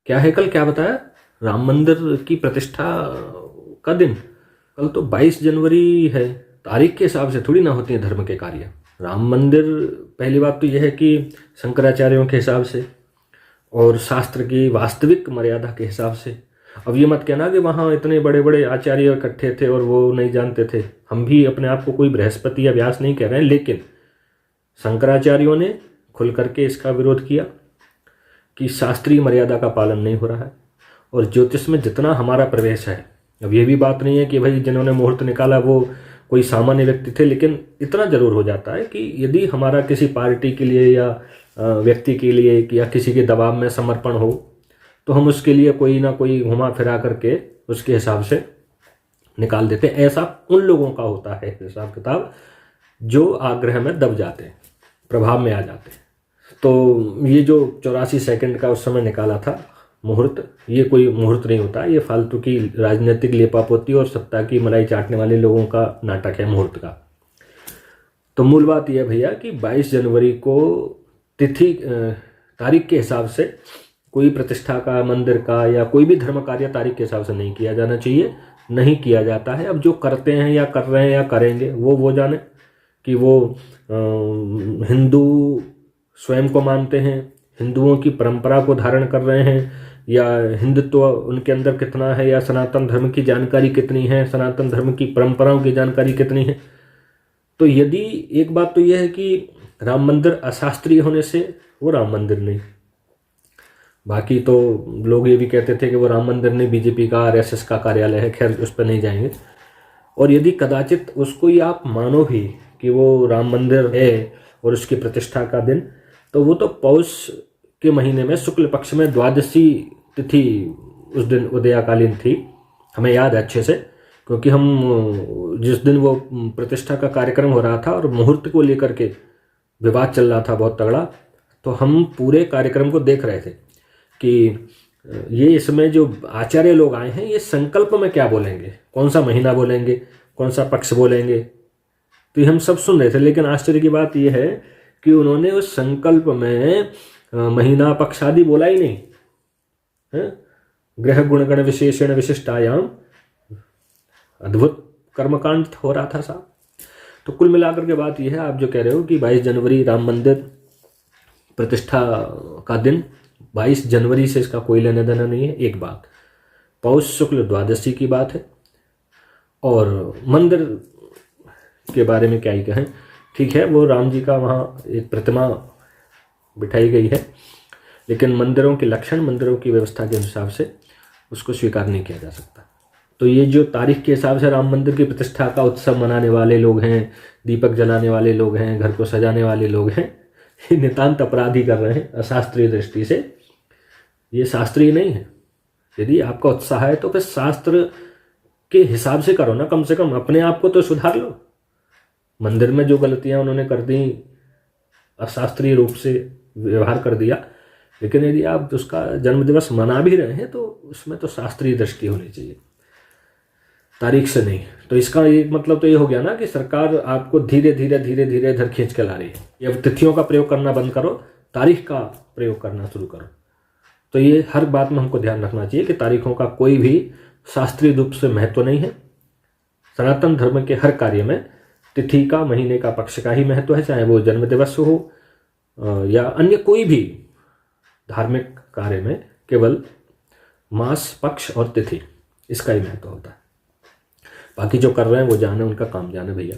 क्या है कल, क्या बताया? राम मंदिर की प्रतिष्ठा का दिन। कल तो 22 जनवरी है। तारीख के हिसाब से थोड़ी ना होती है धर्म के कार्य। राम मंदिर, पहली बात तो यह है कि शंकराचार्यों के हिसाब से और शास्त्र की वास्तविक मर्यादा के हिसाब से। अब ये मत कहना कि वहाँ इतने बड़े बड़े आचार्य इकट्ठे थे और वो नहीं जानते थे। हम भी अपने आप को कोई बृहस्पति या व्यास नहीं कह रहे हैं, लेकिन शंकराचार्यों ने खुल करके इसका विरोध किया कि शास्त्रीय मर्यादा का पालन नहीं हो रहा है। और ज्योतिष में जितना हमारा प्रवेश है, अब ये भी बात नहीं है कि भाई जिन्होंने मुहूर्त निकाला वो कोई सामान्य व्यक्ति थे, लेकिन इतना जरूर हो जाता है कि यदि हमारा किसी पार्टी के लिए या व्यक्ति के लिए या किसी के दबाव में समर्पण हो, तो हम उसके लिए कोई ना कोई घुमा फिरा करके उसके हिसाब से निकाल देते हैं। ऐसा उन लोगों का होता है हिसाब किताब जो आग्रह में दब जाते हैं, प्रभाव में आ जाते हैं। तो ये जो 84 सेकंड का उस समय निकाला था मुहूर्त, ये कोई मुहूर्त नहीं होता, ये फालतू की राजनीतिक लेपापोती और सत्ता की मलाई चाटने वाले लोगों का नाटक है मुहूर्त का। तो मूल बात यह भैया कि 22 जनवरी को तिथि तारीख के हिसाब से कोई प्रतिष्ठा का, मंदिर का या कोई भी धर्म कार्य तारीख के हिसाब से नहीं किया जाना चाहिए, नहीं किया जाता है। अब जो करते हैं या कर रहे हैं या करेंगे वो जाने कि वो हिंदू स्वयं को मानते हैं, हिंदुओं की परंपरा को धारण कर रहे हैं, या हिंदुत्व उनके अंदर कितना है, या सनातन धर्म की जानकारी कितनी है, सनातन धर्म की परंपराओं की जानकारी कितनी है। तो यदि एक बात तो यह है कि राम मंदिर अशास्त्रीय होने से वो राम मंदिर नहीं। बाकी तो लोग ये भी कहते थे कि वो राम मंदिर नहीं, बीजेपी का आरएसएस का कार्यालय है, खैर उस पर नहीं जाएंगे। और यदि कदाचित उसको ही आप मानो भी कि वो राम मंदिर है और उसकी प्रतिष्ठा का दिन, तो वो तो पौष के महीने में शुक्ल पक्ष में द्वादशी तिथि उस दिन उदयाकालीन थी, हमें याद है अच्छे से, क्योंकि हम जिस दिन वो प्रतिष्ठा का कार्यक्रम हो रहा था और मुहूर्त को लेकर के विवाद चल रहा था बहुत तगड़ा, तो हम पूरे कार्यक्रम को देख रहे थे कि ये इसमें जो आचार्य लोग आए हैं ये संकल्प में क्या बोलेंगे, कौन सा महीना बोलेंगे, कौन सा पक्ष बोलेंगे, तो ये हम सब सुन रहे थे। लेकिन आश्चर्य की बात यह है कि उन्होंने उस संकल्प में महीना पक्ष आदि बोला ही नहीं है। ग्रह गुणगण विशेषण विशिष्टायाम, अद्भुत कर्मकांड हो रहा था साहब। तो कुल मिलाकर के बात यह है, आप जो कह रहे हो कि 22 जनवरी राम मंदिर प्रतिष्ठा का दिन, 22 जनवरी से इसका कोई लेना देना नहीं है। एक बात पौष शुक्ल द्वादशी की बात है, और मंदिर के बारे में क्या ही कहें, ठीक है वो राम जी का वहाँ एक प्रतिमा बिठाई गई है, लेकिन मंदिरों के लक्षण, मंदिरों की व्यवस्था के हिसाब से उसको स्वीकार नहीं किया जा सकता। तो ये जो तारीख के हिसाब से राम मंदिर की प्रतिष्ठा का उत्सव मनाने वाले लोग हैं, दीपक जलाने वाले लोग हैं, घर को सजाने वाले लोग हैं, ये नितांत अपराधी कर रहे हैं अशास्त्रीय दृष्टि से। ये शास्त्रीय नहीं है। यदि आपका उत्साह है तो फिर शास्त्र के हिसाब से करो ना, कम से कम अपने आप को तो सुधार लो। मंदिर में जो गलतियां उन्होंने कर दी, अशास्त्रीय रूप से व्यवहार कर दिया, लेकिन यदि आप उसका जन्मदिवस मना भी रहे हैं तो उसमें तो शास्त्रीय दृष्टि होनी चाहिए, तारीख से नहीं। तो इसका एक मतलब तो ये हो गया ना कि सरकार आपको धीरे धीरे इधर खींच के ला रही है। ये अब तिथियों का प्रयोग करना बंद करो, तारीख का प्रयोग करना शुरू करो। तो ये हर बात में हमको ध्यान रखना चाहिए कि तारीखों का कोई भी शास्त्रीय रूप से महत्व नहीं है। सनातन धर्म के हर कार्य में तिथि का, महीने का, पक्ष का ही महत्व है, चाहे वो जन्म दिवस हो या अन्य कोई भी धार्मिक कार्य में केवल मास, पक्ष और तिथि, इसका ही महत्व होता है। बाकी जो कर रहे हैं वो जाने, उनका काम जाने भैया।